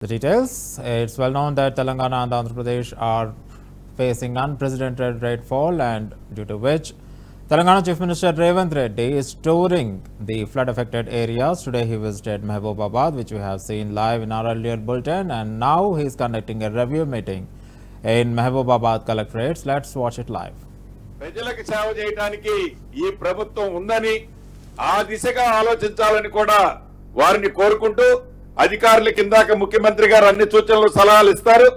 The details. It's well known that Telangana and Andhra Pradesh are facing unprecedented rainfall, and due to which Telangana Chief Minister Revant Reddy is touring the flood-affected areas. Today he visited Mahbubabad, which we have seen live in our earlier bulletin, and now he is conducting a review meeting in Mahbubabad Collectorate. Let's watch it live. ప్రజలకు సేవ చేయడానికి ఈ ప్రభుత్వం ఉందని ఆ దిశగా ఆలోచించాలని కూడా వారిని కోరుకుంటూ అధికారుల కిందాక ముఖ్యమంత్రి గారు అన్ని సూచనలు సలహాలు ఇస్తారు.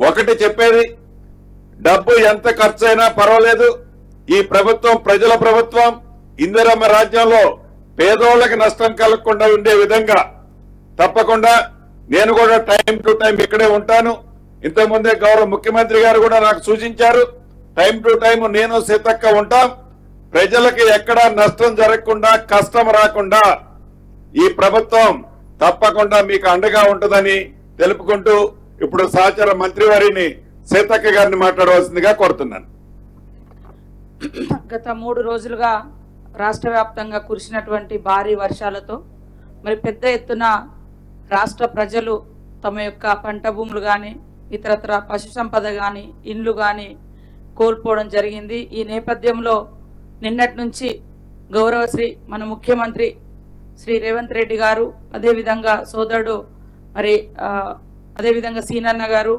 ఒకటి చెప్పేది, డబ్బు ఎంత ఖర్చైనా పర్వాలేదు, ఈ ప్రభుత్వం ప్రజల ప్రభుత్వం. ఇందిరమ్మ రాజ్యంలో పేదోళ్లకు నష్టం కలగకుండా ఉండే విధంగా తప్పకుండా నేను కూడా టైం టు టైం ఇక్కడే ఉంటాను. ఇంతకుముందే గౌరవ ముఖ్యమంత్రి గారు కూడా నాకు సూచించారు, టైం టు టైం నేను సీతక్క ఉంటాం. ప్రజలకు ఎక్కడా నష్టం జరగకుండా కష్టం రాకుండా ఈ ప్రభుత్వం తప్పకుండా మీకు అండగా ఉంటుందని తెలుపుకుంటూ ఇప్పుడు సహచర మంత్రివారిని సీతక్క గారిని మాట్లాడవలసిందిగా కోరుతున్నాను. గత 3 రోజులుగా రాష్ట్ర వ్యాప్తంగా కురిసినటువంటి భారీ వర్షాలతో మరి పెద్ద ఎత్తున రాష్ట్ర ప్రజలు తమ యొక్క పంట భూములు కానీ ఇతరత్ర పశు సంపద కానీ ఇండ్లు కానీ కోల్పోవడం జరిగింది. ఈ నేపథ్యంలో నిన్నటి నుంచి గౌరవశ్రీ మన ముఖ్యమంత్రి శ్రీ రేవంత్ రెడ్డి గారు, అదేవిధంగా సోదరుడు మరి అదేవిధంగా సీనన్న గారు,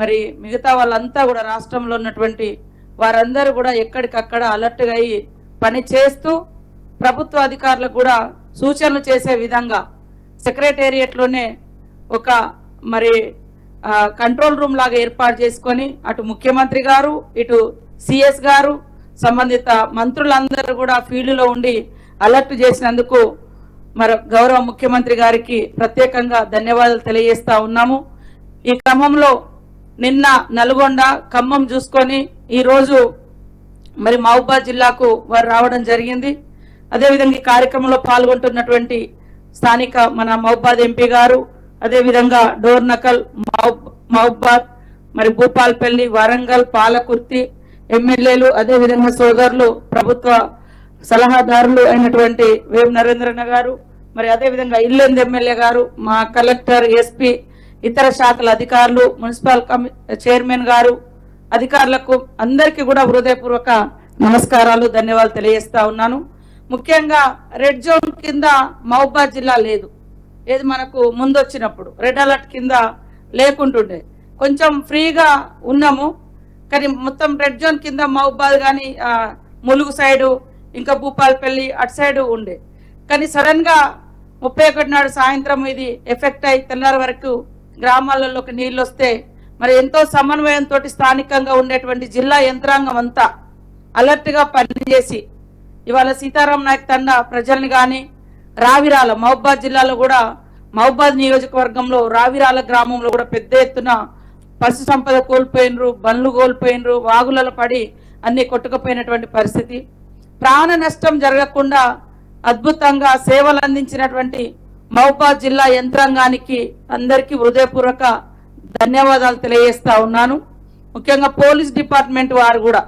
మరి మిగతా వాళ్ళంతా కూడా రాష్ట్రంలో ఉన్నటువంటి వారందరూ కూడా ఎక్కడికక్కడ అలర్ట్గా అయ్యి పని చేస్తూ ప్రభుత్వ అధికారులకు కూడా సూచనలు చేసే విధంగా సెక్రటేరియట్లోనే ఒక మరి కంట్రోల్ రూమ్ లాగా ఏర్పాటు చేసుకొని అటు ముఖ్యమంత్రి గారు ఇటు సిఎస్ గారు సంబంధిత మంత్రులందరూ కూడా ఫీల్డ్లో ఉండి అలర్ట్ చేసినందుకు మరి గౌరవ ముఖ్యమంత్రి గారికి ప్రత్యేకంగా ధన్యవాదాలు తెలియజేస్తా ఉన్నాము. ఈ క్రమంలో నిన్న నల్గొండ ఖమ్మం చూసుకొని ఈరోజు మరి మహబూబాబాద్ జిల్లాకు వారు రావడం జరిగింది. అదేవిధంగా ఈ కార్యక్రమంలో పాల్గొంటున్నటువంటి స్థానిక మన మహబూబాబాద్ ఎంపీ గారు, అదేవిధంగా డోర్నకల్, మహబూబాబాద్, మరి భూపాల్పల్లి, వరంగల్, పాలకుర్తి ఎమ్మెల్యేలు, అదేవిధంగా సోదరులు ప్రభుత్వ సలహాదారులు అయినటువంటి వేం నరేంద్రన్న గారు, మరి అదేవిధంగా ఇల్లెందు ఎమ్మెల్యే గారు, మా కలెక్టర్, ఎస్పీ, ఇతర శాఖల అధికారులు, మున్సిపల్ చైర్మన్ గారు, అధికారులకు అందరికీ కూడా హృదయపూర్వక నమస్కారాలు, ధన్యవాదాలు తెలియజేస్తా ఉన్నాను. ముఖ్యంగా రెడ్ జోన్ కింద మహబూబాబాద్ జిల్లా లేదు. ఏది మనకు ముందు వచ్చినప్పుడు రెడ్ అలర్ట్ కింద లేకుంటుండే కొంచెం ఫ్రీగా ఉన్నాము. కానీ మొత్తం రెడ్ జోన్ కింద మహబూబాబాద్ కానీ ములుగు సైడు ఇంకా భూపాల్పల్లి అటు సైడు ఉండే. కానీ సడన్ గా 31 నాడు సాయంత్రం ఇది ఎఫెక్ట్ అయి తెల్లారి వరకు గ్రామాలలోకి నీళ్ళు వస్తే మరి ఎంతో సమన్వయంతో స్థానికంగా ఉండేటువంటి జిల్లా యంత్రాంగం అంతా అలర్ట్ గా పనిచేసి ఇవాళ సీతారాం నాయక్ తండా ప్రజల్ని కానీ రావిరాల మహబూబాబాద్ జిల్లాలో కూడా మహబూబాబాద్ నియోజకవర్గంలో రావిరాల గ్రామంలో కూడా పెద్ద ఎత్తున పశు సంపద కోల్పోయినరు, బండ్లు కోల్పోయినరు, వాగులలో పడి అన్ని కొట్టుకుపోయినటువంటి పరిస్థితి. ప్రాణ నష్టం జరగకుండా అద్భుతంగా సేవలు అందించినటువంటి మహబూబాబాద్ జిల్లా యంత్రాంగానికి అందరికీ హృదయపూర్వక ధన్యవాదాలు తెలియజేస్తా ఉన్నాను. ముఖ్యంగా పోలీస్ డిపార్ట్మెంట్ వారు కూడా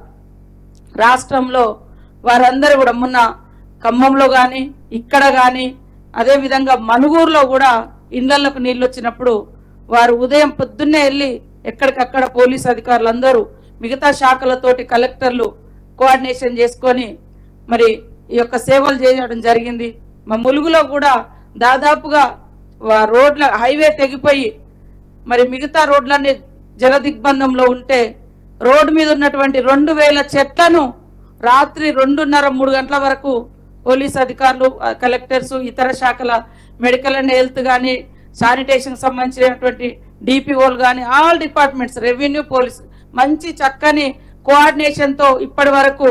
రాష్ట్రంలో వారందరూ కూడా మొన్న ఖమ్మంలో కానీ ఇక్కడ కానీ అదేవిధంగా మనుగూరులో కూడా ఇళ్లకు నీళ్ళు వచ్చినప్పుడు వారు ఉదయం పొద్దున్నే వెళ్ళి ఎక్కడికక్కడ పోలీస్ అధికారులందరూ మిగతా శాఖలతోటి కలెక్టర్లు కోఆర్డినేషన్ చేసుకొని మరి ఈ యొక్క సేవలు చేయడం జరిగింది. మా ములుగులో కూడా దాదాపుగా రోడ్ల హైవే తెగిపోయి మరి మిగతా రోడ్లన్నీ జల దిగ్బంధంలో ఉంటే రోడ్డు మీద ఉన్నటువంటి 2000 చెట్లను రాత్రి 2:30-3 గంటల వరకు పోలీస్ అధికారులు, కలెక్టర్స్, ఇతర శాఖల మెడికల్ అండ్ హెల్త్ కానీ శానిటేషన్ సంబంధించినటువంటి డిపిఓలు కానీ ఆల్ డిపార్ట్మెంట్స్, రెవెన్యూ, పోలీస్ మంచి చక్కని కోఆర్డినేషన్తో ఇప్పటి వరకు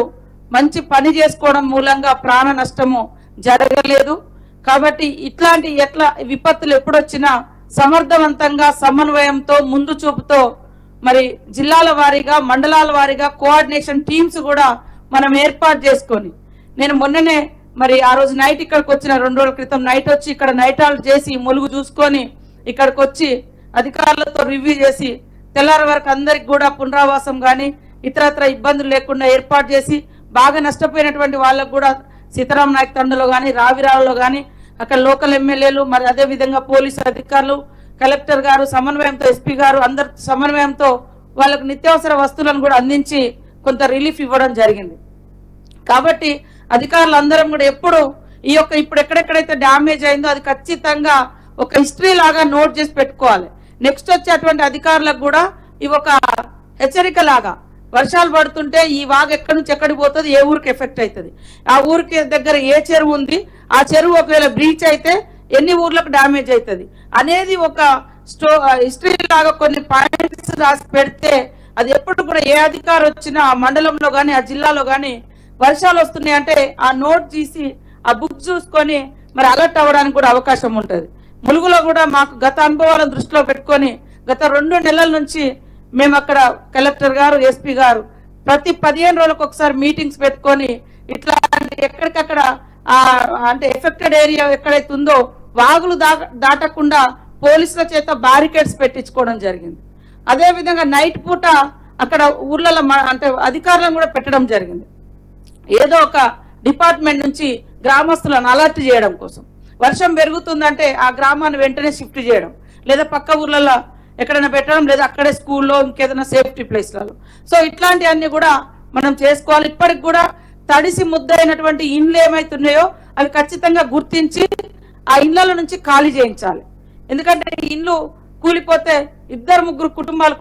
మంచి పని చేసుకోవడం మూలంగా ప్రాణ నష్టము జరగలేదు. కాబట్టి ఇట్లాంటి విపత్తులు ఎప్పుడొచ్చినా సమర్థవంతంగా సమన్వయంతో ముందు చూపుతో మరి జిల్లాల వారీగా మండలాల వారీగా కోఆర్డినేషన్ టీమ్స్ కూడా మనం ఏర్పాటు చేసుకొని నేను మొన్ననే మరి ఆ రోజు నైట్ ఇక్కడికి వచ్చిన 2 రోజుల క్రితం నైట్ వచ్చి ఇక్కడ నైట్ హాల్ట్ చేసి ములుగు చూసుకొని ఇక్కడికి వచ్చి అధికారులతో రివ్యూ చేసి తెల్లారి వరకు అందరికి కూడా పునరావాసం కానీ ఇతరత్ర ఇబ్బందులు లేకుండా ఏర్పాటు చేసి బాగా నష్టపోయినటువంటి వాళ్ళకు కూడా సీతారాం నాయక్ తండలో కానీ రావిరాలలో కానీ అక్కడ లోకల్ ఎమ్మెల్యేలు మరి అదే విధంగా పోలీసు అధికారులు కలెక్టర్ గారు సమన్వయంతో, ఎస్పీ గారు అందరి సమన్వయంతో వాళ్ళకు నిత్యావసర వస్తువులను కూడా అందించి కొంత రిలీఫ్ ఇవ్వడం జరిగింది. కాబట్టి అధికారులు అందరం కూడా ఎప్పుడు ఈ యొక్క ఇప్పుడు ఎక్కడెక్కడైతే డ్యామేజ్ అయిందో అది ఖచ్చితంగా ఒక హిస్టరీ లాగా నోట్ చేసి పెట్టుకోవాలి. నెక్స్ట్ వచ్చేటువంటి అధికారులకు కూడా ఇవి ఒక హెచ్చరిక లాగా, వర్షాలు పడుతుంటే ఈ వాగు ఎక్కడి నుంచి ఎక్కడికి పోతుంది, ఏ ఊరికి ఎఫెక్ట్ అవుతుంది, ఆ ఊరికి దగ్గర ఏ చెరువు ఉంది, ఆ చెరువు ఒకవేళ బ్రీచ్ అయితే ఎన్ని ఊర్లకు డ్యామేజ్ అవుతుంది అనేది ఒక హిస్టరీ లాగా కొన్ని పాయింట్స్ రాసి పెడితే అది ఎప్పుడు కూడా ఏ అధికారి వచ్చినా ఆ మండలంలో కానీ ఆ జిల్లాలో కానీ వర్షాలు వస్తున్నాయి అంటే ఆ నోట్ తీసి ఆ బుక్ చూసుకొని మరి అలర్ట్ అవ్వడానికి కూడా అవకాశం ఉంటుంది. ములుగులో కూడా మాకు గత అనుభవాలను దృష్టిలో పెట్టుకొని గత 2 నెలల నుంచి మేము అక్కడ కలెక్టర్ గారు, ఎస్పీ గారు ప్రతి 15 రోజులకు ఒకసారి మీటింగ్స్ పెట్టుకొని ఇట్లా ఎక్కడికక్కడ అంటే ఎఫెక్టెడ్ ఏరియా ఎక్కడైతే ఉందో వాగులు దాటకుండా పోలీసుల చేత బ్యారికేడ్స్ పెట్టించుకోవడం జరిగింది. అదే విధంగా నైట్ పూట అక్కడ ఊర్లలో అంటే అధికారులను కూడా పెట్టడం జరిగింది. ఏదో ఒక డిపార్ట్మెంట్ నుంచి గ్రామస్తులను అలర్ట్ చేయడం కోసం. వర్షం పెరుగుతుందంటే ఆ గ్రామాన్ని వెంటనే షిఫ్ట్ చేయడం, లేదా పక్క ఊర్లలో ఎక్కడైనా పెట్టడం, లేదా అక్కడే స్కూల్లో ఇంకేదైనా సేఫ్టీ ప్లేస్లలో. సో ఇట్లాంటివన్నీ కూడా మనం చేసుకోవాలి. ఇప్పటికి కూడా తడిసి ముద్దైనటువంటి ఇండ్లు ఏమైతున్నాయో అవి ఖచ్చితంగా గుర్తించి ఆ ఇళ్ల నుంచి ఖాళీ చేయించాలి. ఎందుకంటే ఇండ్లు కూలిపోతే 2-3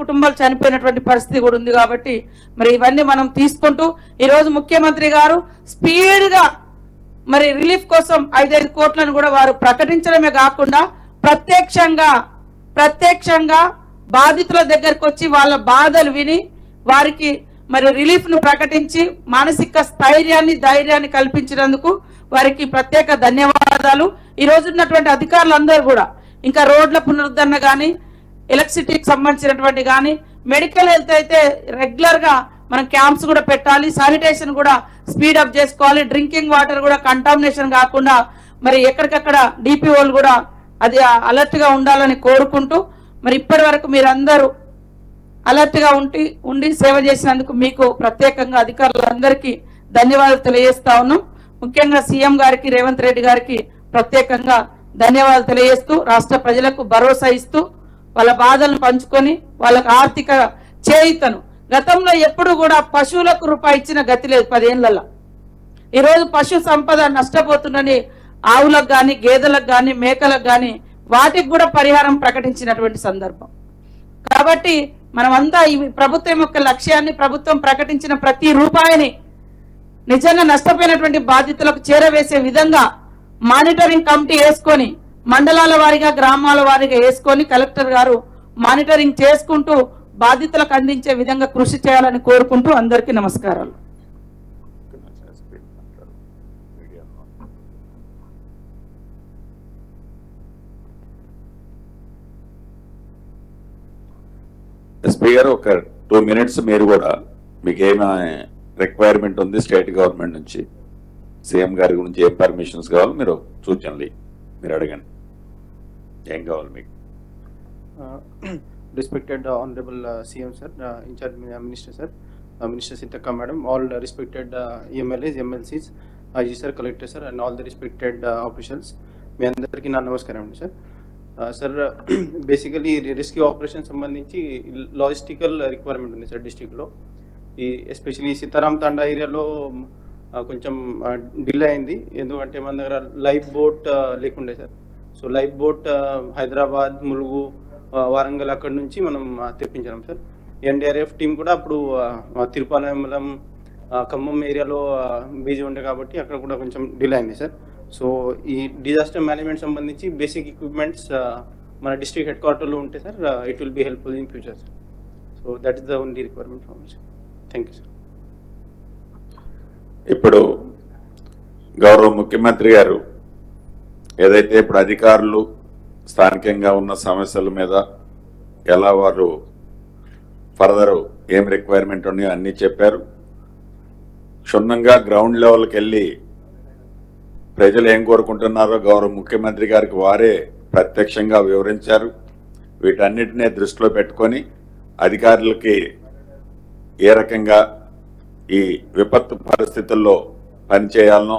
కుటుంబాలు చనిపోయినటువంటి పరిస్థితి కూడా ఉంది. కాబట్టి మరి ఇవన్నీ మనం తీసుకుంటూ ఈరోజు ముఖ్యమంత్రి గారు స్పీడ్ గా మరి రిలీఫ్ కోసం 5 కోట్లను కూడా వారు ప్రకటించడమే కాకుండా ప్రత్యక్షంగా బాధితుల దగ్గరకు వచ్చి వాళ్ళ బాధలు విని వారికి మరి రిలీఫ్ ను ప్రకటించి మానసిక ధైర్యాన్ని కల్పించినందుకు వారికి ప్రత్యేక ధన్యవాదాలు. ఈ రోజు ఉన్నటువంటి అధికారులందరూ కూడా ఇంకా రోడ్ల పునరుద్ధరణ కానీ, ఎలక్ట్రిసిటీకి సంబంధించినటువంటి కానీ, మెడికల్ హెల్త్ అయితే రెగ్యులర్ గా మనం క్యాంప్స్ కూడా పెట్టాలి, శానిటేషన్ కూడా స్పీడ్ అప్ చేసుకోవాలి, డ్రింకింగ్ వాటర్ కూడా కంటామినేషన్ కాకుండా మరి ఎక్కడికక్కడ డిపిఓలు కూడా అది అలర్ట్ గా ఉండాలని కోరుకుంటూ మరి ఇప్పటి వరకు మీరందరూ అలర్ట్ గా ఉండి సేవ చేసినందుకు మీకు ప్రత్యేకంగా అధికారులందరికీ ధన్యవాదాలు తెలియజేస్తా ఉన్నాం. ముఖ్యంగా సీఎం గారికి, రేవంత్ రెడ్డి గారికి ప్రత్యేకంగా ధన్యవాదాలు తెలియజేస్తూ రాష్ట్ర ప్రజలకు భరోసా ఇస్తూ వాళ్ళ బాధలను పంచుకొని వాళ్ళకు ఆర్థిక చేయూతను గతంలో ఎప్పుడు కూడా పశువులకు రూపాయి ఇచ్చిన గతి లేదు 10 ఏళ్లలో. ఈరోజు పశు సంపద నష్టపోతుందని ఆవులకు కానీ, గేదెలకు కానీ, మేకలకు కానీ వాటికి కూడా పరిహారం ప్రకటించినటువంటి సందర్భం. కాబట్టి మనమంతా ఈ ప్రభుత్వం యొక్క లక్ష్యాన్ని, ప్రభుత్వం ప్రకటించిన ప్రతి రూపాయిని నిజంగా నష్టపోయినటువంటి బాధితులకు చేరవేసే విధంగా మానిటరింగ్ కమిటీ వేసుకొని మండలాల వారీగా, గ్రామాల వారీగా వేసుకొని కలెక్టర్ గారు మానిటరింగ్ చేసుకుంటూ బాధితులకు అందించే విధంగా కృషి చేయాలని కోరుకుంటూ అందరికీ నమస్కారాలు. ఎస్పీ గారు ఒక 2 minutes మీరు కూడా మీకు ఏమైనా రిక్వైర్మెంట్ ఉంది స్టేట్ గవర్నమెంట్ నుంచి, సీఎం గారి గురించి ఏం పర్మిషన్స్ కావాలి మీరు సూచనలు మీరు అడగండి, ఏం కావాలి మీకు. Respected Honorable CM sir, in charge Minister sir, Minister Sitaka madam, all respected MLAs, MLCs, IG sir, Collector sir, and all the respected officials. మీ అందరికీ నా నమస్కారం అండి sir. Sir basically rescue operation సంబంధించి లాజిస్టికల్ రిక్వైర్మెంట్ ఉంది sir డిస్ట్రిక్ట్లో. ఈ especially Sitaram తాండా ఏరియాలో కొంచెం డిలే అయింది, ఎందుకంటే మన దగ్గర లైఫ్ బోట్ లేకుండే sir. So life boat Hyderabad, Mulugu, Warangal అక్కడి నుంచి మనం తెప్పించాం సార్. ఎన్డీఆర్ఎఫ్ టీం కూడా అప్పుడు తిరుపాలెం, ఖమ్మం ఏరియాలో బిజీ ఉండే కాబట్టి అక్కడ కూడా కొంచెం డిలే అయింది సార్. సో ఈ డిజాస్టర్ మేనేజ్మెంట్ సంబంధించి బేసిక్ ఎక్విప్మెంట్స్ మన డిస్ట్రిక్ట్ హెడ్ క్వార్టర్లో ఉంటే sir it will be helpful in future sir. So that is the only requirement for me sir. Thank you sir. ఇప్పుడు గౌరవ ముఖ్యమంత్రి గారు ఏదైతే ఇప్పుడు అధికారులు స్థానికంగా ఉన్న సమస్యల మీద ఎలా వారు ఫర్దర్ ఏం రిక్వైర్మెంట్ ఉన్నాయో అన్నీ చెప్పారు. క్షుణ్ణంగా గ్రౌండ్ లెవెల్కి వెళ్ళి ప్రజలు ఏం కోరుకుంటున్నారో గౌరవ ముఖ్యమంత్రి గారికి వారే ప్రత్యక్షంగా వివరించారు. వీటన్నిటినీ దృష్టిలో పెట్టుకొని అధికారులకి ఏ రకంగా ఈ విపత్తు పరిస్థితుల్లో పనిచేయాలనో,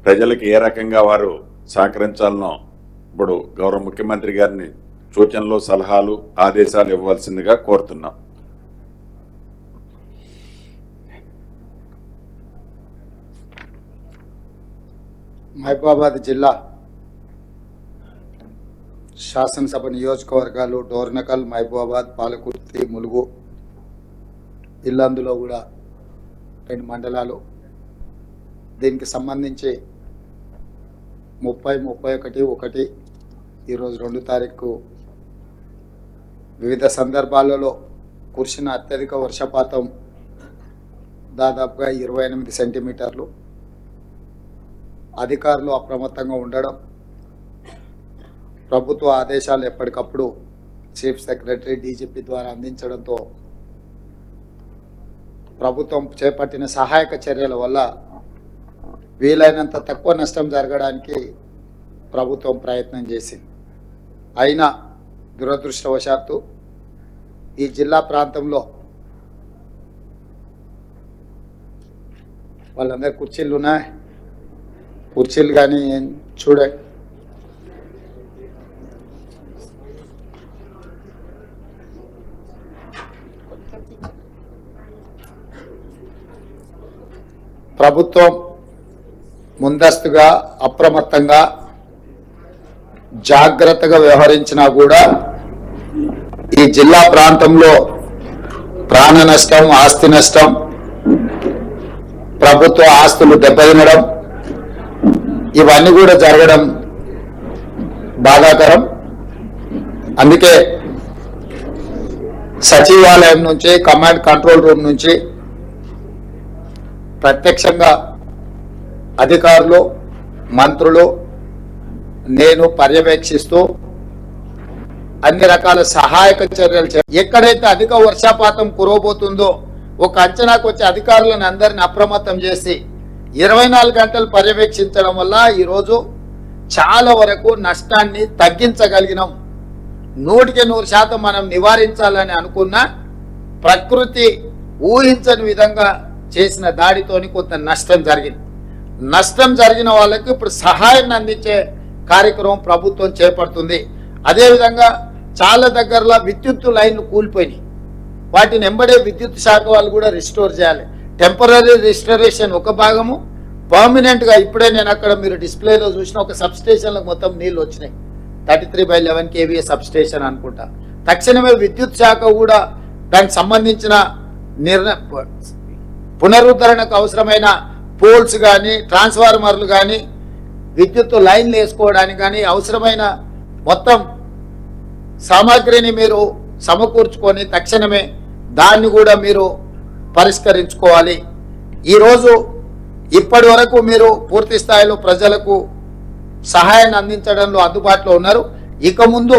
ప్రజలకు ఏ రకంగా వారు సహకరించాలనో ఇప్పుడు గౌరవ ముఖ్యమంత్రి గారిని సూచనలు, సలహాలు, ఆదేశాలు ఇవ్వాల్సిందిగా కోరుతున్నాం. మహబూబాబాద్ జిల్లా శాసనసభ నియోజకవర్గాలు డోర్నకల్, మహబూబాబాద్, పాలకుర్తి, ములుగు, ఇల్లందులో కూడా 2 మండలాలు. దీనికి సంబంధించి 30, 31 ఈరోజు 2 తారీఖు వివిధ సందర్భాలలో కురిసిన అత్యధిక వర్షపాతం దాదాపుగా 28 సెంటీమీటర్లు. అధికారులు అప్రమత్తంగా ఉండడం, ప్రభుత్వ ఆదేశాలు ఎప్పటికప్పుడు చీఫ్ సెక్రటరీ, డీజీపీ ద్వారా అందించడంతో ప్రభుత్వం చేపట్టిన సహాయక చర్యల వల్ల వీలైనంత తక్కువ నష్టం జరగడానికి ప్రభుత్వం ప్రయత్నం చేసింది. అయినా దురదృష్టవశాత్తు ఈ జిల్లా ప్రాంతంలో వాళ్ళందరి కుర్చీలు ఉన్నాయి, కుర్చీలు కానీ చూడండి, ప్రభుత్వం ముందస్తుగా అప్రమత్తంగా జాగ్రత్తగా వ్యవహరించినా కూడా ఈ జిల్లా ప్రాంతంలో ప్రాణ నష్టం, ఆస్తి నష్టం, ప్రభుత్వ ఆస్తులు దెబ్బతినడం ఇవన్నీ కూడా జరగడం బాధాకరం. అందుకే సచివాలయం నుంచి, కమాండ్ కంట్రోల్ రూమ్ నుంచి ప్రత్యక్షంగా అధికారులు, మంత్రులు, నేను పర్యవేక్షిస్తూ అన్ని రకాల సహాయక చర్యలు ఎక్కడైతే అధిక వర్షపాతం కురవబోతుందో ఒక అంచనాకు వచ్చే అధికారులను అందరిని అప్రమత్తం చేసి 24 గంటలు పర్యవేక్షించడం వల్ల ఈరోజు చాలా వరకు నష్టాన్ని తగ్గించగలిగినాం. 100% మనం నివారించాలని అనుకున్న ప్రకృతి ఊహించని విధంగా చేసిన దాడితోని కొంత నష్టం జరిగింది. నష్టం జరిగిన వాళ్ళకి ఇప్పుడు సహాయాన్ని అందించే కార్యక్రమం ప్రభుత్వం చేపడుతుంది. అదేవిధంగా చాలా దగ్గరలో విద్యుత్ లైన్లు కూలిపోయినాయి, వాటిని ఎంబడే విద్యుత్ శాఖ వాళ్ళు కూడా రిస్టోర్ చేయాలి. టెంపరీ రిస్టోరేషన్ ఒక భాగము, పర్మనెంట్గా ఇప్పుడే నేను అక్కడ మీరు డిస్ప్లేలో చూసిన ఒక సబ్ స్టేషన్లకు మొత్తం నీళ్ళు వచ్చినాయి, 33/11 kVA సబ్ స్టేషన్ అనుకుంటా. తక్షణమే విద్యుత్ శాఖ కూడా దానికి సంబంధించిన పునరుద్ధరణకు అవసరమైన పోల్స్ కానీ, ట్రాన్స్ఫార్మర్లు కానీ, విద్యుత్ లైన్లు వేసుకోవడానికి కానీ అవసరమైన మొత్తం సామాగ్రిని మీరు సమకూర్చుకొని తక్షణమే దాన్ని కూడా మీరు పరిష్కరించుకోవాలి. ఈరోజు ఇప్పటి వరకు మీరు పూర్తి స్థాయిలో ప్రజలకు సహాయాన్ని అందించడంలో అందుబాటులో ఉన్నారు. ఇక ముందు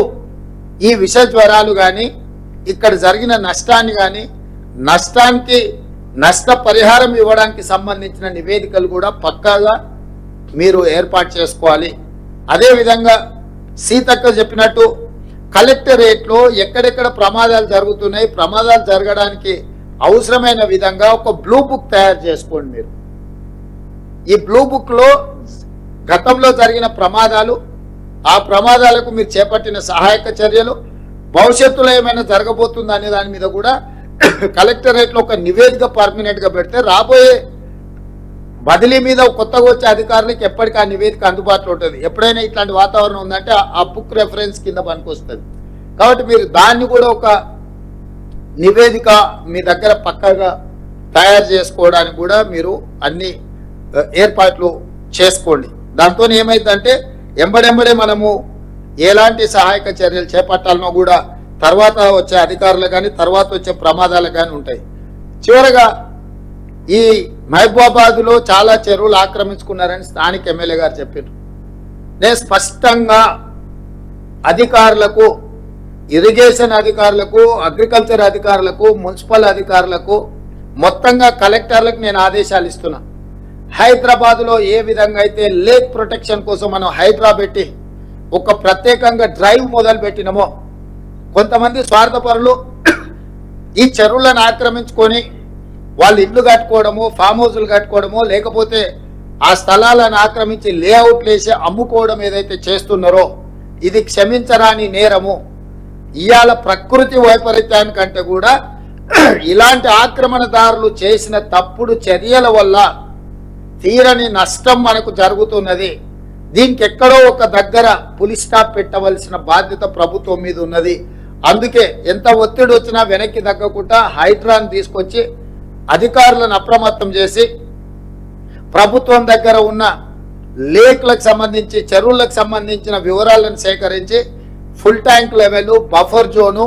ఈ విష జ్వరాలు కానీ, ఇక్కడ జరిగిన నష్టాన్ని కానీ, నష్టానికి నష్టపరిహారం ఇవ్వడానికి సంబంధించిన నివేదికలు కూడా పక్కాగా మీరు ఏర్పాటు చేసుకోవాలి. అదేవిధంగా సీతక్క చెప్పినట్టు కలెక్టరేట్లో ఎక్కడెక్కడ ప్రమాదాలు జరుగుతున్నాయి, ప్రమాదాలు జరగడానికి అవసరమైన విధంగా ఒక బ్లూ బుక్ తయారు చేసుకోండి. మీరు ఈ బ్లూ బుక్లో గతంలో జరిగిన ప్రమాదాలు, ఆ ప్రమాదాలకు మీరు చేపట్టిన సహాయక చర్యలు, భవిష్యత్తులో ఏమైనా జరగబోతుందా అనే దాని మీద కూడా కలెక్టరేట్లో ఒక నివేదిక పర్మనెంట్గా పెడితే రాబోయే బదిలీ మీద కొత్తగా వచ్చే అధికారులకు ఎప్పటికీ ఆ నివేదిక అందుబాటులో ఉంటుంది. ఎప్పుడైనా ఇట్లాంటి వాతావరణం ఉందంటే ఆ బుక్ రెఫరెన్స్ కింద పనికొస్తుంది. కాబట్టి మీరు దాన్ని కూడా ఒక నివేదిక మీ దగ్గర పక్కగా తయారు చేసుకోవడానికి కూడా మీరు అన్ని ఏర్పాట్లు చేసుకోండి. దాంతో ఏమైందంటే ఎంబడెంబడే మనము ఎలాంటి సహాయక చర్యలు చేపట్టాలనో కూడా తర్వాత వచ్చే అధికారులు కానీ, తర్వాత వచ్చే ప్రమాదాలు కానీ ఉంటాయి. చివరగా ఈ మహబూబాబాద్లో చాలా చెరువులు ఆక్రమించుకున్నారని స్థానిక ఎమ్మెల్యే గారు చెప్పారు. నేను స్పష్టంగా అధికారులకు, ఇరిగేషన్ అధికారులకు, అగ్రికల్చర్ అధికారులకు, మున్సిపల్ అధికారులకు, మొత్తంగా కలెక్టర్లకు నేను ఆదేశాలు ఇస్తున్నా. హైదరాబాద్లో ఏ విధంగా అయితే లేక్ ప్రొటెక్షన్ కోసం మనం హైడ్రా పెట్టి ఒక ప్రత్యేకంగా డ్రైవ్ మొదలు పెట్టినామో, కొంతమంది స్వార్థపరులు ఈ చెరువులను ఆక్రమించుకొని వాళ్ళు ఇల్లు కట్టుకోవడము, ఫామ్ హౌస్లు కట్టుకోవడము, లేకపోతే ఆ స్థలాలను ఆక్రమించి లేఅవుట్లు వేసి అమ్ముకోవడం ఏదైతే చేస్తున్నారో ఇది క్షమించరాని నేరము. ఇవాళ ప్రకృతి వైపరీత్యానికంటే కూడా ఇలాంటి ఆక్రమణదారులు చేసిన తప్పుడు చర్యల వల్ల తీరని నష్టం మనకు జరుగుతున్నది. దీనికి ఎక్కడో ఒక దగ్గర పులి స్టాప్ పెట్టవలసిన బాధ్యత ప్రభుత్వం మీద ఉన్నది. అందుకే ఎంత ఒత్తిడి వచ్చినా వెనక్కి తగ్గకుండా హైడ్రాన్ తీసుకొచ్చి అధికారులను అప్రమత్తం చేసి ప్రభుత్వం దగ్గర ఉన్న లేక్లకు సంబంధించి చెరువులకు సంబంధించిన వివరాలను సేకరించి full tank level, buffer zone,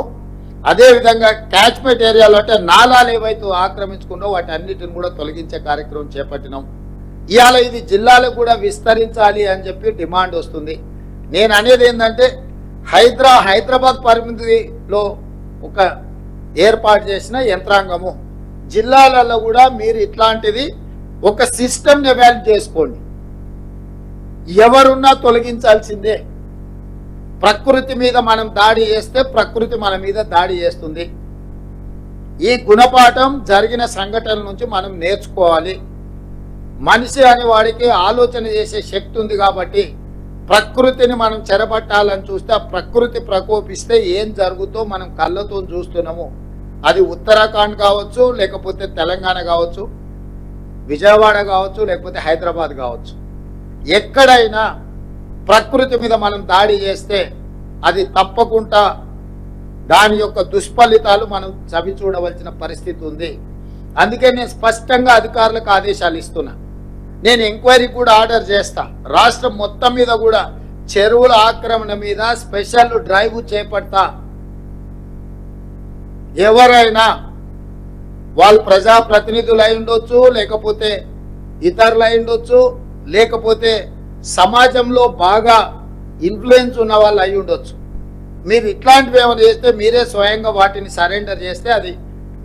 అదేవిధంగా క్యాచ్మెంట్ ఏరియాలో అంటే నాలాలు ఏవైతే ఆక్రమించుకున్నో వాటి అన్నిటిని కూడా తొలగించే కార్యక్రమం చేపట్టినాం. ఇవాళ ఇది జిల్లాలకు కూడా విస్తరించాలి అని చెప్పి డిమాండ్ వస్తుంది. నేను అనేది ఏంటంటే హైదరాబాద్ పరిమితిలో ఒక ఏర్పాటు చేసిన యంత్రాంగము జిల్లాలలో కూడా మీరు ఇట్లాంటిది ఒక సిస్టమ్ని ఎవాల్యుయేట్ చేసుకోండి. ఎవరున్నా తొలగించాల్సిందే. ప్రకృతి మీద మనం దాడి చేస్తే ప్రకృతి మన మీద దాడి చేస్తుంది. ఈ గుణపాఠం జరిగిన సంఘటనల నుంచి మనం నేర్చుకోవాలి. మనిషి అనే వాడికి ఆలోచన చేసే శక్తి ఉంది కాబట్టి ప్రకృతిని మనం చెరబట్టాలని చూస్తే ఆ ప్రకృతి ప్రకోపిస్తే ఏం జరుగుతో మనం కళ్ళతో చూస్తున్నాము. అది ఉత్తరాఖండ్ కావచ్చు, లేకపోతే తెలంగాణ కావచ్చు, విజయవాడ కావచ్చు, లేకపోతే హైదరాబాద్ కావచ్చు. ఎక్కడైనా ప్రకృతి మీద మనం దాడి చేస్తే అది తప్పకుండా దాని యొక్క దుష్ఫలితాలు మనం చవి చూడవలసిన పరిస్థితి ఉంది. అందుకే నేను స్పష్టంగా అధికారులకు ఆదేశాలు ఇస్తున్నా. నేను ఎంక్వైరీ కూడా ఆర్డర్ చేస్తా. రాష్ట్రం మొత్తం మీద కూడా చెరువుల ఆక్రమణ మీద స్పెషల్ డ్రైవ్ చేపడతా. ఎవరైనా వాళ్ళు ప్రజాప్రతినిధులు అయి ఉండొచ్చు, లేకపోతే ఇతరులు అయి ఉండొచ్చు, లేకపోతే సమాజంలో బాగా ఇన్ఫ్లుయెన్స్ ఉన్న వాళ్ళు అయి ఉండొచ్చు. మీరు ఇట్లాంటివి ఏమైనా చేస్తే మీరే స్వయంగా వాటిని సరెండర్ చేస్తే అది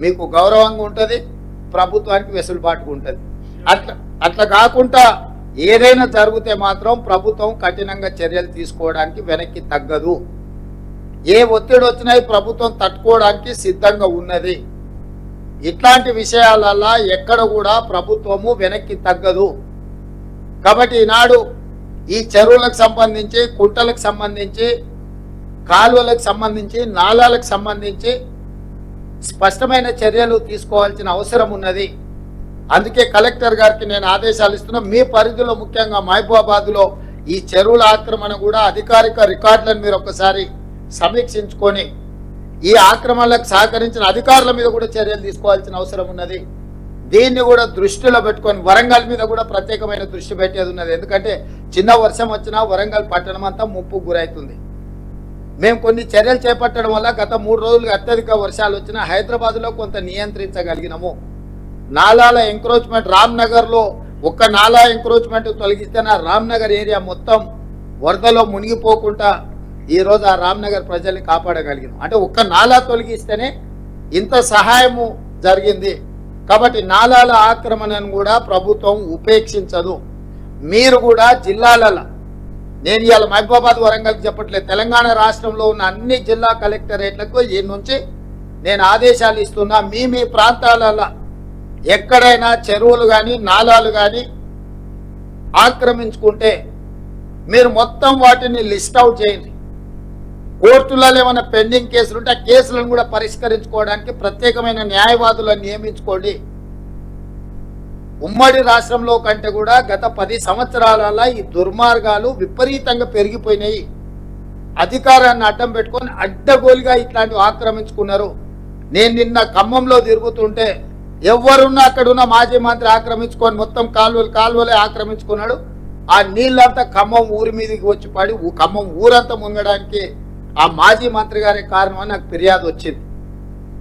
మీకు గౌరవంగా ఉంటుంది, ప్రభుత్వానికి వెసులుబాటుగా ఉంటుంది. అట్లా కాకుండా ఏదైనా జరిగితే మాత్రం ప్రభుత్వం కఠినంగా చర్యలు తీసుకోవడానికి వెనక్కి తగ్గదు. ఏ ఒత్తిడి వచ్చినా ప్రభుత్వం తట్టుకోవడానికి సిద్ధంగా ఉన్నది. ఇట్లాంటి విషయాలలో ఎక్కడ కూడా ప్రభుత్వము వెనక్కి తగ్గదు. కాబట్టి ఈనాడు ఈ చెరువులకు సంబంధించి, కుంటలకు సంబంధించి, కాలువలకు సంబంధించి, నాలాలకు సంబంధించి స్పష్టమైన చర్యలు తీసుకోవాల్సిన అవసరం ఉన్నది. అందుకే కలెక్టర్ గారికి నేను ఆదేశాలు ఇస్తున్నా. మీ పరిధిలో ముఖ్యంగా మహబూబాబాద్లో ఈ చెరువుల ఆక్రమణ కూడా అధికారిక రికార్డులను మీరు ఒకసారి సమీక్షించుకొని ఈ ఆక్రమణలకు సహకరించిన అధికారుల మీద కూడా చర్యలు తీసుకోవాల్సిన అవసరం ఉన్నది. దీన్ని కూడా దృష్టిలో పెట్టుకొని వరంగల్ మీద కూడా ప్రత్యేకమైన దృష్టి పెట్టేది ఉన్నది. ఎందుకంటే చిన్న వర్షం వచ్చినా వరంగల్ పట్టణం అంతా ముప్పుకు గురవుతుంది. మేము కొన్ని చర్యలు చేపట్టడం వల్ల గత 3 రోజులుగా అత్యధిక వర్షాలు వచ్చినా హైదరాబాద్లో కొంత నియంత్రించగలిగినాము. నాలాల ఎంక్రోచ్మెంట్ రామ్నగర్లో ఒక్క నాలా ఎంక్రోచ్మెంట్ తొలగిస్తే నా రామ్నగర్ ఏరియా మొత్తం వరదలో మునిగిపోకుండా ఈరోజు ఆ రామ్నగర్ ప్రజల్ని కాపాడగలిగినాం. అంటే ఒక్క నాలా తొలగిస్తేనే ఇంత సహాయము జరిగింది. కాబట్టి నాలాల ఆక్రమణను కూడా ప్రభుత్వం ఉపేక్షించదు. మీరు కూడా జిల్లాలలో, నేను ఇవాళ మహబూబాబాద్ వరంగల్కి చెప్పట్లేదు, తెలంగాణ రాష్ట్రంలో ఉన్న అన్ని జిల్లా కలెక్టరేట్లకు ఈ నుంచి నేను ఆదేశాలు ఇస్తున్నా. మీ ప్రాంతాలలో ఎక్కడైనా చెరువులు కానీ నాలాలు కానీ ఆక్రమించుకుంటే మీరు మొత్తం వాటిని లిస్ట్ అవుట్ చేయండి. కోర్టులలో ఏమైనా పెండింగ్ కేసులు ఉంటే ఆ కేసులను కూడా పరిష్కరించుకోవడానికి ప్రత్యేకమైన న్యాయవాదులను నియమించుకోండి. ఉమ్మడి రాష్ట్రంలో కంటే కూడా గత 10 సంవత్సరాలలో ఈ దుర్మార్గాలు విపరీతంగా పెరిగిపోయినాయి. అధికారాన్ని అడ్డం పెట్టుకొని అడ్డగోలుగా ఇట్లాంటివి ఆక్రమించుకున్నారు. నేను నిన్న ఖమ్మంలో తిరుగుతుంటే ఎవరున్నా అక్కడున్న మాజీ మంత్రి ఆక్రమించుకొని మొత్తం కాలువలే ఆక్రమించుకున్నాడు. ఆ నీళ్ళంతా ఖమ్మం ఊరి మీదకి వచ్చి పడి ఖమ్మం ఊరంతా మునగడానికి ఆ మాజీ మంత్రి గారి కారణం అని నాకు ఫిర్యాదు వచ్చింది.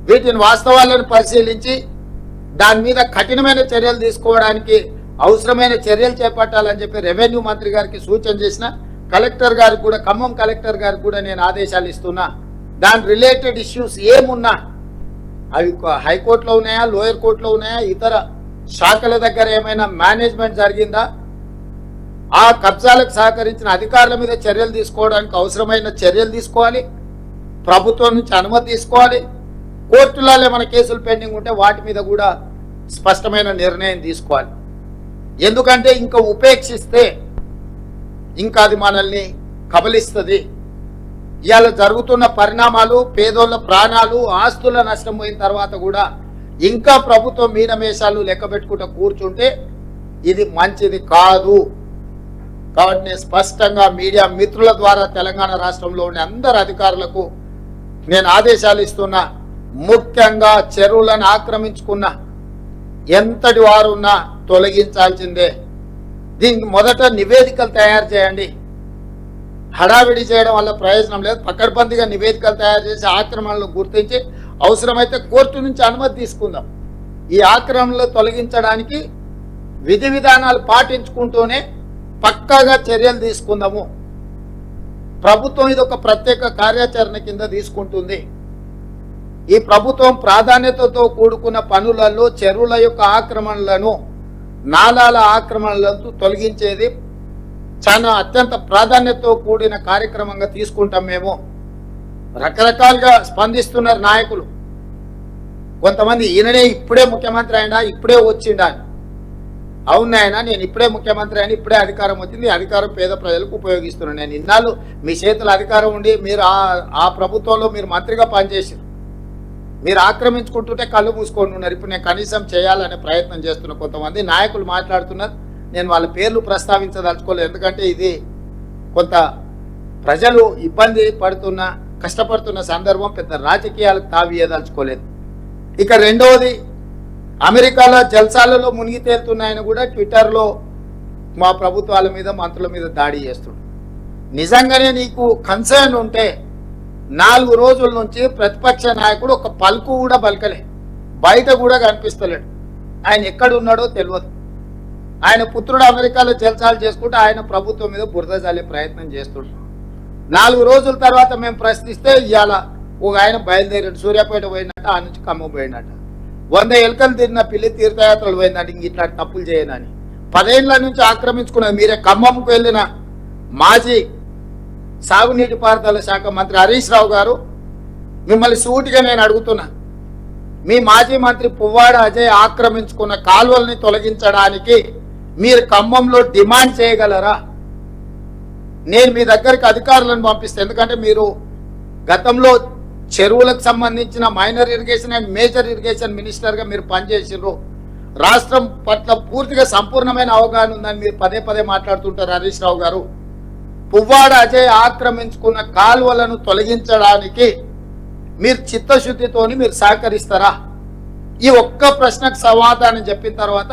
వీటిని వాస్తవాలను పరిశీలించి దాని మీద కఠినమైన చర్యలు తీసుకోవడానికి అవసరమైన చర్యలు చేపట్టాలని చెప్పి రెవెన్యూ మంత్రి గారికి సూచన చేసిన. కలెక్టర్ గారికి కూడా, ఖమ్మం కలెక్టర్ గారికి కూడా నేను ఆదేశాలు ఇస్తున్నా. దాని రిలేటెడ్ ఇష్యూస్ ఏమున్నా అవి హైకోర్టులో ఉన్నాయా, లోయర్ కోర్టులో ఉన్నాయా, ఇతర శాఖల దగ్గర ఏమైనా మేనేజ్మెంట్ జరిగిందా, ఆ కబ్జాలకు సహకరించిన అధికారుల మీద చర్యలు తీసుకోవడానికి అవసరమైన చర్యలు తీసుకోవాలి. ప్రభుత్వం నుంచి అనుమతి తీసుకోవాలి. కోర్టులలో ఏమైనా కేసులు పెండింగ్ ఉంటే వాటి మీద కూడా స్పష్టమైన నిర్ణయం తీసుకోవాలి. ఎందుకంటే ఇంకా ఉపేక్షిస్తే ఇంకా అది మనల్ని కబలిస్తుంది. ఇవాళ జరుగుతున్న పరిణామాలు, పేదోళ్ళ ప్రాణాలు, ఆస్తుల నష్టం పోయిన తర్వాత కూడా ఇంకా ప్రభుత్వం మీనమేషాలు లెక్క పెట్టుకుంటూ కూర్చుంటే ఇది మంచిది కాదు. కాబట్టి నేను స్పష్టంగా మీడియా మిత్రుల ద్వారా తెలంగాణ రాష్ట్రంలో ఉండే అందరు అధికారులకు నేను ఆదేశాలు ఇస్తున్నా. ముఖ్యంగా చెరువులను ఆక్రమించుకున్న ఎంతటి వారున్నా తొలగించాల్సిందే. దీనికి మొదట నివేదికలు తయారు చేయండి. హడావిడి చేయడం వల్ల ప్రయోజనం లేదు. పకడ్బందీగా నివేదికలు తయారు చేసి ఆక్రమణలు గుర్తించి అవసరమైతే కోర్టు నుంచి అనుమతి తీసుకుందాం. ఈ ఆక్రమణలు తొలగించడానికి విధి విధానాలు పాటించుకుంటూనే పక్కాగా చర్యలు తీసుకుందాము. ప్రభుత్వం ఇది ఒక ప్రత్యేక కార్యాచరణ కింద తీసుకుంటుంది. ఈ ప్రభుత్వం ప్రాధాన్యతతో కూడుకున్న పనులలో చెరువుల యొక్క ఆక్రమణలను, నాలాల ఆక్రమణలను తొలగించేది చాలా అత్యంత ప్రాధాన్యతతో కూడిన కార్యక్రమంగా తీసుకుంటాం. మేము రకరకాలుగా స్పందిస్తున్నారు నాయకులు. కొంతమంది ఈయననే ఇప్పుడే ముఖ్యమంత్రి అయినా, ఇప్పుడే వచ్చిండా. అవును ఆయన, నేను ఇప్పుడే ముఖ్యమంత్రి అయినా, ఇప్పుడే అధికారం వచ్చింది, అధికారం పేద ప్రజలకు ఉపయోగిస్తున్నాను. నేను ఇన్నాళ్ళు మీ చేతులు అధికారం ఉండి మీరు ఆ ప్రభుత్వంలో మీరు మంత్రిగా పనిచేసారు. మీరు ఆక్రమించుకుంటుంటే కళ్ళు మూసుకొని ఉన్నారు. ఇప్పుడు నేను కనీసం చేయాలనే ప్రయత్నం చేస్తున్న కొంతమంది నాయకులు మాట్లాడుతున్నారు. నేను వాళ్ళ పేర్లు ప్రస్తావించదలుచుకోలేదు, ఎందుకంటే ఇది కొంత ప్రజలు ఇబ్బంది పడుతున్న, కష్టపడుతున్న సందర్భం. పెద్ద రాజకీయాలకు తావియదలుచుకోలేదు. ఇక రెండవది, అమెరికాలో జల్సాలలో మునిగి తేలుతున్నాయని కూడా ట్విట్టర్లో మా ప్రభుత్వాల మీద, మంత్రుల మీద దాడి చేస్తున్నాడు. నిజంగానే నీకు కన్సర్న్ ఉంటే 4 రోజుల నుంచి ప్రతిపక్ష నాయకుడు ఒక పలుకు కూడా పలకలే, బయట కూడా కనిపిస్తలేడు. ఆయన ఎక్కడున్నాడో తెలియదు. ఆయన పుత్రుడు అమెరికాలో జల్సాలు చేసుకుంటే ఆయన ప్రభుత్వం మీద బురద జల్లే ప్రయత్నం చేస్తున్నాడు. 4 రోజుల తర్వాత మేము ప్రశ్నిస్తే ఇవాళ ఒక ఆయన బయలుదేరాడు, సూర్యాపేట పోయినట్ట, ఆ నుంచి ఖమ్మం పోయినట్ట. 100 ఎలుకలు తిరిగిన పిల్లి తీర్థయాత్రలు పోయిందంటే ఇంక ఇట్లాంటి తప్పులు చేయనని 10 ఏళ్ల నుంచి ఆక్రమించుకున్నది మీరే. ఖమ్మంకు వెళ్ళిన మాజీ సాగునీటి పారుదల శాఖ మంత్రి హరీష్ రావు గారు, మిమ్మల్ని సూటిగా నేను అడుగుతున్నా, మీ మాజీ మంత్రి పువ్వాడ అజయ్ ఆక్రమించుకున్న కాలువల్ని తొలగించడానికి మీరు ఖమ్మంలో డిమాండ్ చేయగలరా? నేను మీ దగ్గరికి అధికారులను పంపిస్తే, ఎందుకంటే మీరు గతంలో చెరువులకు సంబంధించిన minor irrigation and major irrigation మినిస్టర్గా మీరు పనిచేసిర్రు. రాష్ట్రం పట్ల పూర్తిగా సంపూర్ణమైన అవగాహన ఉందని మీరు పదే మాట్లాడుతుంటారు హరీష్ రావు గారు. పువ్వాడ అజయ్ ఆక్రమించుకున్న కాలువలను తొలగించడానికి మీరు చిత్తశుద్ధితోని మీరు సహకరిస్తారా? ఈ ఒక్క ప్రశ్నకు సమాధానం చెప్పిన తర్వాత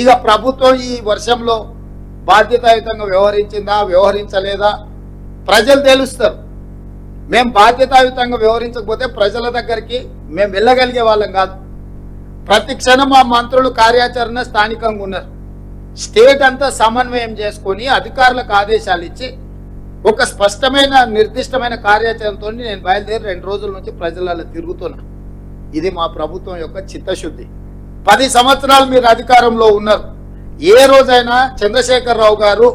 ఇక ప్రభుత్వం ఈ వర్షంలో బాధ్యతాయుతంగా వ్యవహరించిందా, వ్యవహరించలేదా ప్రజలు తెలుస్తారు. మేము బాధ్యతాయుతంగా వ్యవహరించకపోతే ప్రజల దగ్గరికి మేము వెళ్ళగలిగే వాళ్ళం కాదు. ప్రతి క్షణం మా మంత్రులు కార్యాచరణ స్థానికంగా ఉన్నారు. స్టేట్ అంతా సమన్వయం చేసుకొని అధికారులకు ఆదేశాలు ఇచ్చి ఒక స్పష్టమైన నిర్దిష్టమైన కార్యాచరణతో నేను బయలుదేరి 2 రోజుల నుంచి ప్రజలలో తిరుగుతున్నా. ఇది మా ప్రభుత్వం యొక్క చిత్తశుద్ధి. 10 సంవత్సరాలు మీరు అధికారంలో ఉన్నారు. ఏ రోజైనా చంద్రశేఖరరావు గారు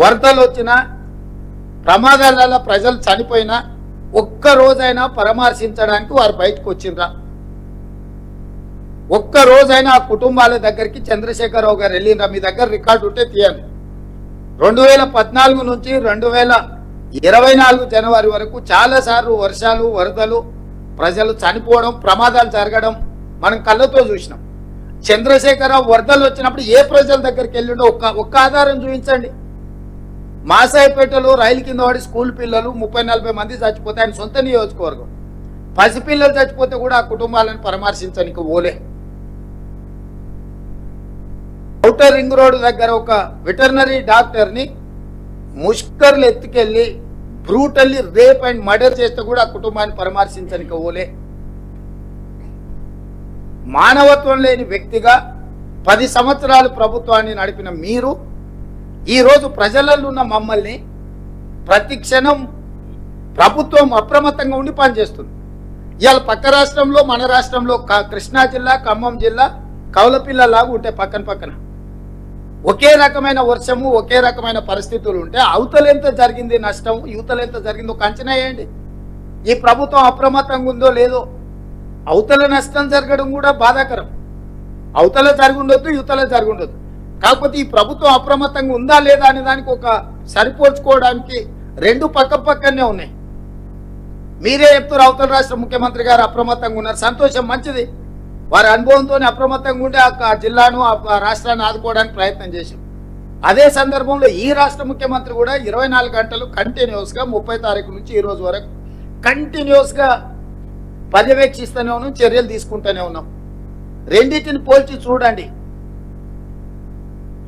వరదలు వచ్చినా, ప్రమాదాలలో ప్రజలు చనిపోయినా ఒక్క రోజైనా పరామర్శించడానికి వారు బయటకు వచ్చిండ్రా? ఒక్క రోజైనా ఆ కుటుంబాల దగ్గరికి చంద్రశేఖరరావు గారు వెళ్ళిండ్రా? మీ దగ్గర రికార్డు ఉంటే తీయండి. 2014 నుంచి 2024 జనవరి వరకు చాలాసార్లు వర్షాలు, వరదలు, ప్రజలు చనిపోవడం, ప్రమాదాలు జరగడం మనం కళ్ళతో చూసినాం. చంద్రశేఖరరావు వరదలు వచ్చినప్పుడు ఏ ప్రజల దగ్గరికి వెళ్ళిండో ఒక్క ఆధారం చూపించండి. మాసాయిపేటలో రైలు కింద వాడి స్కూల్ పిల్లలు 30-40 మంది చచ్చిపోతే ఆయన సొంత నియోజకవర్గం. పసిపిల్లలు చచ్చిపోతే కూడా ఆ కుటుంబాలను పరామర్శించడానికి ఓలే. ఔటర్ రింగ్ రోడ్ దగ్గర ఒక వెటర్నరీ డాక్టర్ని ముష్కర్లు ఎత్తుకెళ్ళి బ్రూటల్లీ రేప్ అండ్ మర్డర్ చేస్తే కూడా ఆ కుటుంబాన్ని పరామర్శించడానికి ఓలే. మానవత్వం లేని వ్యక్తిగా 10 సంవత్సరాలు ప్రభుత్వాన్ని నడిపిన మీరు ఈరోజు ప్రజలలో ఉన్న మమ్మల్ని ప్రతి క్షణం ప్రభుత్వం అప్రమత్తంగా ఉండి పనిచేస్తుంది. ఇవాళ పక్క రాష్ట్రంలో, మన రాష్ట్రంలో కృష్ణా జిల్లా, ఖమ్మం జిల్లా కౌలపిల్లలాగా ఉంటాయి పక్కన. ఒకే రకమైన వర్షము, ఒకే రకమైన పరిస్థితులు ఉంటే అవతల ఎంత జరిగింది నష్టం, యువతలు ఎంత జరిగిందో ఒక అంచనా వేయండి. ఈ ప్రభుత్వం అప్రమత్తంగా ఉందో లేదో. అవతల నష్టం జరగడం కూడా బాధాకరం. అవతల జరిగి ఉండొద్దు, యువతల జరిగి ఉండొద్దు. కాకపోతే ఈ ప్రభుత్వం అప్రమత్తంగా ఉందా లేదా అనే దానికి ఒక సరిపోల్చుకోవడానికి 2 పక్కనే ఉన్నాయి. మీరే చెప్తారు అవతల రాష్ట్ర ముఖ్యమంత్రి గారు అప్రమత్తంగా ఉన్నారు, సంతోషం, మంచిది. వారి అనుభవంతో అప్రమత్తంగా ఉండి ఆ జిల్లాను ఆ రాష్ట్రాన్ని ఆదుకోవడానికి ప్రయత్నం చేశాం. అదే సందర్భంలో ఈ రాష్ట్ర ముఖ్యమంత్రి కూడా 24 గంటలు కంటిన్యూస్గా 30 తారీఖు నుంచి ఈ రోజు వరకు కంటిన్యూస్గా పర్యవేక్షిస్తూనే ఉన్నాం, చర్యలు తీసుకుంటూనే ఉన్నాం. రెండింటిని పోల్చి చూడండి.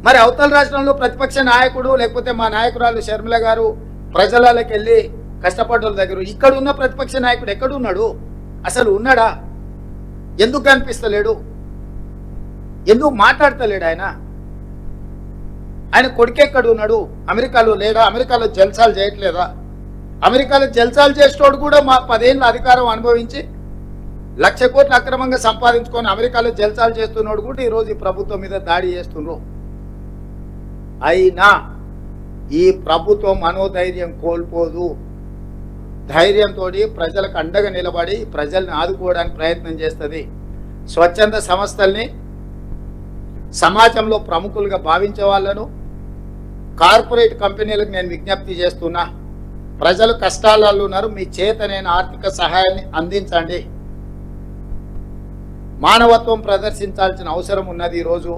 మరి అవతల రాష్ట్రంలో ప్రతిపక్ష నాయకుడు లేకపోతే మా నాయకురాలు షర్మిల గారు ప్రజలకి వెళ్ళి కష్టపడ్డల దగ్గర, ఇక్కడ ఉన్న ప్రతిపక్ష నాయకుడు ఎక్కడున్నాడు? అసలు ఉన్నాడా? ఎందుకు కనిపిస్తలేడు? ఎందుకు మాట్లాడతలేడు? ఆయన కొడుకెక్కడ ఉన్నాడు? అమెరికాలో లేడా? అమెరికాలో జల్సాలు చేయట్లేదా? అమెరికాలో జల్సాలు చేసేటోడు కూడా మా 10 ఏళ్ళ అధికారం అనుభవించి 1,00,000 కోట్లు అక్రమంగా సంపాదించుకొని అమెరికాలో జల్సాలు చేస్తున్నాడు కూడా ఈరోజు ఈ ప్రభుత్వం మీద దాడి చేస్తున్నారు. అయినా ఈ ప్రభుత్వం మనోధైర్యం కోల్పోదు. ధైర్యంతో ప్రజలకు అండగా నిలబడి ప్రజల్ని ఆదుకోవడానికి ప్రయత్నం చేస్తుంది. స్వచ్ఛంద సంస్థల్ని సమాజంలో ప్రముఖులుగా భావించే వాళ్ళను, కార్పొరేట్ కంపెనీలకు నేను విజ్ఞప్తి చేస్తున్నా, ప్రజలు కష్టాలలో ఉన్నారు, మీ చేత నేను ఆర్థిక సహాయాన్ని అందించండి. మానవత్వం ప్రదర్శించాల్సిన అవసరం ఉన్నది. ఈరోజు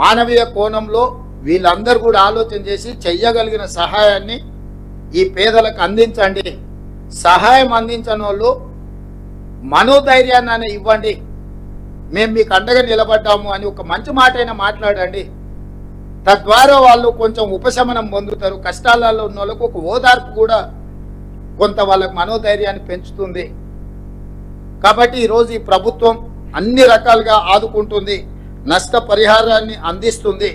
మానవీయ కోణంలో వీళ్ళందరూ కూడా ఆలోచన చేసి చెయ్యగలిగిన సహాయాన్ని ఈ పేదలకు అందించండి. సహాయం అందించని వాళ్ళు మనోధైర్యాన్ని ఇవ్వండి. మేము మీకు అండగా నిలబడ్డాము అని ఒక మంచి మాట అయినా మాట్లాడండి. తద్వారా వాళ్ళు కొంచెం ఉపశమనం పొందుతారు. కష్టాలలో ఉన్న వాళ్ళకు ఒక ఓదార్పు కూడా కొంత వాళ్ళకు మనోధైర్యాన్ని పెంచుతుంది. కాబట్టి ఈరోజు ఈ ప్రభుత్వం అన్ని రకాలుగా ఆదుకుంటుంది, నష్టపరిహారాన్ని అందిస్తుంది.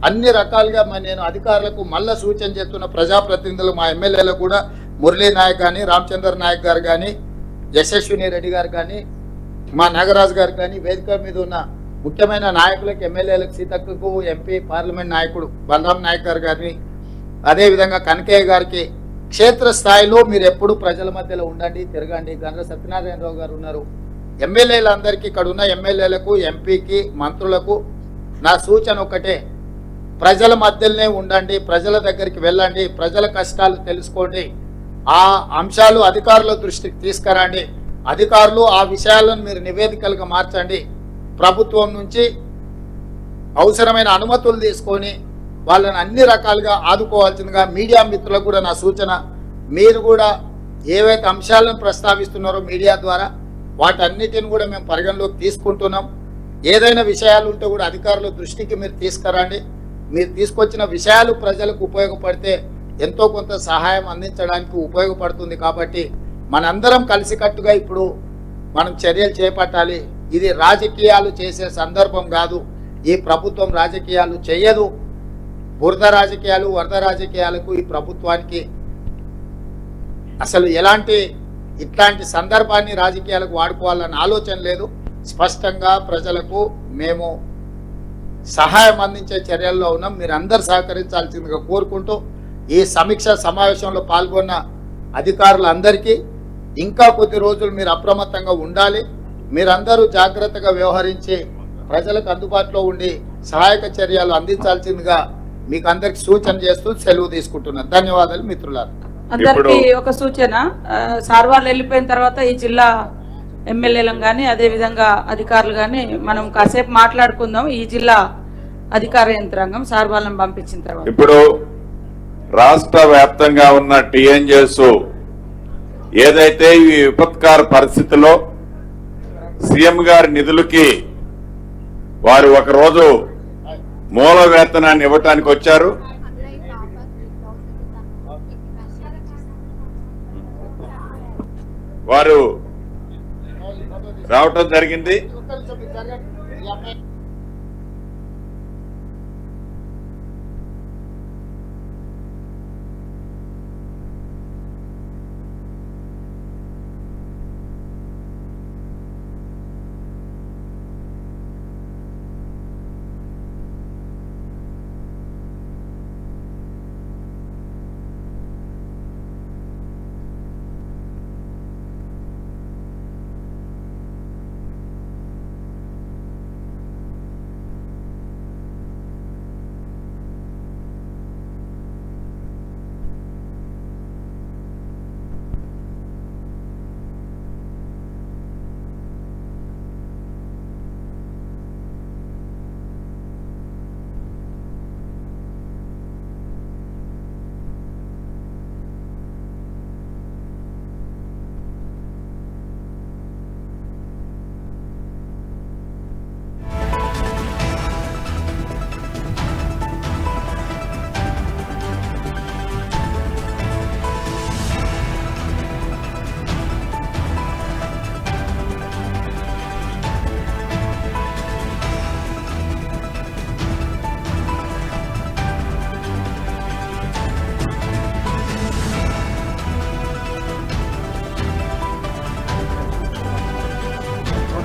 అన్ని రకాలుగా నేను అధికారులకు మళ్ళా సూచన చేస్తున్న ప్రజాప్రతినిధులు, మా ఎమ్మెల్యేలకు కూడా, మురళీ నాయక్ కానీ, రామచంద్ర నాయక్ గారు కానీ, యశస్విని రెడ్డి గారు కానీ, మా నాగరాజు గారు కానీ, వేదిక మీద ఉన్న ముఖ్యమైన నాయకులకు, ఎమ్మెల్యేలకు, సీతక్కకు, ఎంపీ పార్లమెంట్ నాయకుడు బలరాం నాయక్ గారు కానీ, అదేవిధంగా కనకయ్య గారికి, క్షేత్రస్థాయిలో మీరు ఎప్పుడు ప్రజల మధ్యలో ఉండండి, తిరగండి. గండ్ర సత్యనారాయణరావు గారు ఉన్నారు. ఎమ్మెల్యేలందరికీ, ఇక్కడ ఉన్న ఎమ్మెల్యేలకు, ఎంపీకి, మంత్రులకు నా సూచన ఒకటే, ప్రజల మధ్యలోనే ఉండండి, ప్రజల దగ్గరికి వెళ్ళండి, ప్రజల కష్టాలు తెలుసుకోండి. ఆ అంశాలు అధికారుల దృష్టికి తీసుకురండి. అధికారులు ఆ విషయాలను మీరు నివేదికలుగా మార్చండి. ప్రభుత్వం నుంచి అవసరమైన అనుమతులు తీసుకొని వాళ్ళని అన్ని రకాలుగా ఆదుకోవాల్సిందిగా మీడియా మిత్రులకు కూడా నా సూచన. మీరు కూడా ఏవైతే అంశాలను ప్రస్తావిస్తున్నారో మీడియా ద్వారా వాటన్నిటిని కూడా మేము పరిగణలోకి తీసుకుంటున్నాం. ఏదైనా విషయాలు ఉంటే కూడా అధికారుల దృష్టికి మీరు తీసుకురండి. మీరు తీసుకొచ్చిన విషయాలు ప్రజలకు ఉపయోగపడితే ఎంతో కొంత సహాయం అందించడానికి ఉపయోగపడుతుంది. కాబట్టి మనందరం కలిసికట్టుగా ఇప్పుడు మనం చర్యలు చేపట్టాలి. ఇది రాజకీయాలు చేసే సందర్భం కాదు. ఈ ప్రభుత్వం రాజకీయాలు చేయదు. బురద రాజకీయాలు, వరద రాజకీయాలకు ఈ ప్రభుత్వానికి అసలు ఇట్లాంటి సందర్భాన్ని రాజకీయాలకు వాడుకోవాలన్న ఆలోచన లేదు. స్పష్టంగా ప్రజలకు మేము సహాయం అందించే చర్యల్లో ఉన్నాం. మీరు అందరు సహకరించాల్సిందిగా కోరుకుంటూ ఈ సమీక్ష సమావేశంలో పాల్గొన్న అధికారులందరికీ ఇంకా కొద్ది రోజులు మీరు అప్రమత్తంగా ఉండాలి. మీరందరూ జాగ్రత్తగా వ్యవహరించి ప్రజలకు అందుబాటులో ఉండి సహాయక చర్యలు అందించాల్సిందిగా మీకు అందరికి సూచన చేస్తూ సెలవు తీసుకుంటున్నాను. ధన్యవాదాలు మిత్రులారా. అందరికి ఒక సూచన, సార్ వాళ్ళు వెళ్ళిపోయిన తర్వాత ఈ జిల్లా ఎమ్మెల్యేలను కానీ అదే విధంగా అధికారులు కానీ మనం కాసేపు మాట్లాడుకుందాం. ఈ జిల్లా అధికార యంత్రాంగం సార్ వాళ్ళని పంపించిన తర్వాత ఇప్పుడు రాష్ట్ర వ్యాప్తంగా ఉన్న టీఎన్జేస్ ఏదైతే ఈ విపత్కార పరిస్థితిలో సీఎం గారి నిధులకి వారు ఒక రోజు మూల వేతనాన్ని ఇవ్వటానికి వచ్చారు. వారు రావటం జరిగింది.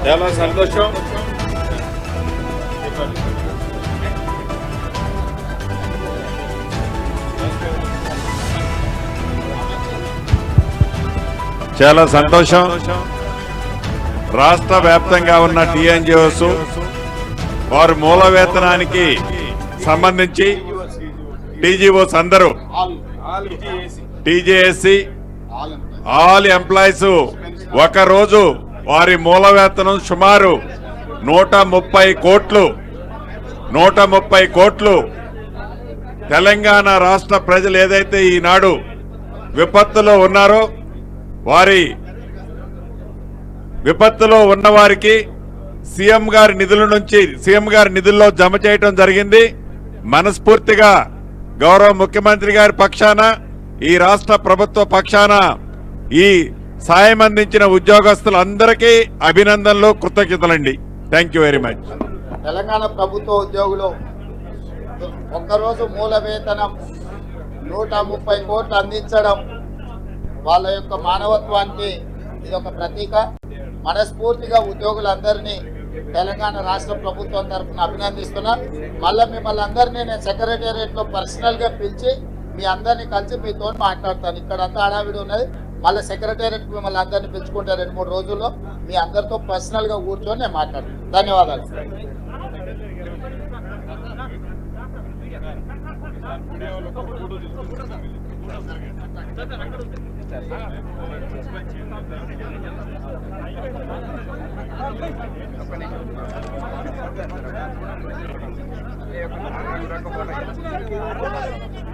చాలా సంతోషం. చాలా సంతోషం. రాష్ట్ర వ్యాప్తంగా ఉన్న టీఎన్జిఓస్ వారి మూల వేతనానికి సంబంధించి టీజీఓస్ అందరూ టీజేఎస్సి ఆల్ ఎంప్లాయీస్ ఒక రోజు వారి మూల వేతనం సుమారు 130 కోట్లు తెలంగాణ రాష్ట్ర ప్రజలు ఏదైతే ఈనాడు విపత్తులో ఉన్నారో వారి విపత్తులో ఉన్న వారికి సీఎం గారి నిధుల్లో జమ చేయటం జరిగింది. మనస్ఫూర్తిగా గౌరవ ముఖ్యమంత్రి గారి పక్షాన ఈ రాష్ట్ర ప్రభుత్వ పక్షాన ఈ సాయం అందించిన ఉద్యోగస్తులందరికీ అభినందనలు, కృతజ్ఞతలండి. Thank you very much. Telangana ప్రభుత్వ ఉద్యోగులు ఒక్కరోజు మూల వేతనం 130 కోట్లు అందించడం వాళ్ళ యొక్క మానవత్వానికి ఇది ఒక ప్రతీక. మనస్ఫూర్తిగా ఉద్యోగులందరినీ తెలంగాణ రాష్ట్ర ప్రభుత్వం తరఫున అభినందిస్తున్నా. మళ్ళీ మిమ్మల్ని అందరినీ నేను సెక్రటేరియట్లో పర్సనల్గా పిలిచి మీ అందరినీ కలిసి మీతో మాట్లాడతాను. ఇక్కడ అంతా హడావిడి ఉన్నది. మళ్ళీ సెక్రటేరియట్కి మిమ్మల్ని అందరినీ పిలుచుకుంటే 2-3 రోజుల్లో మీ అందరితో పర్సనల్గా కూర్చొని నేను మాట్లాడతాను. ధన్యవాదాలు. ఒక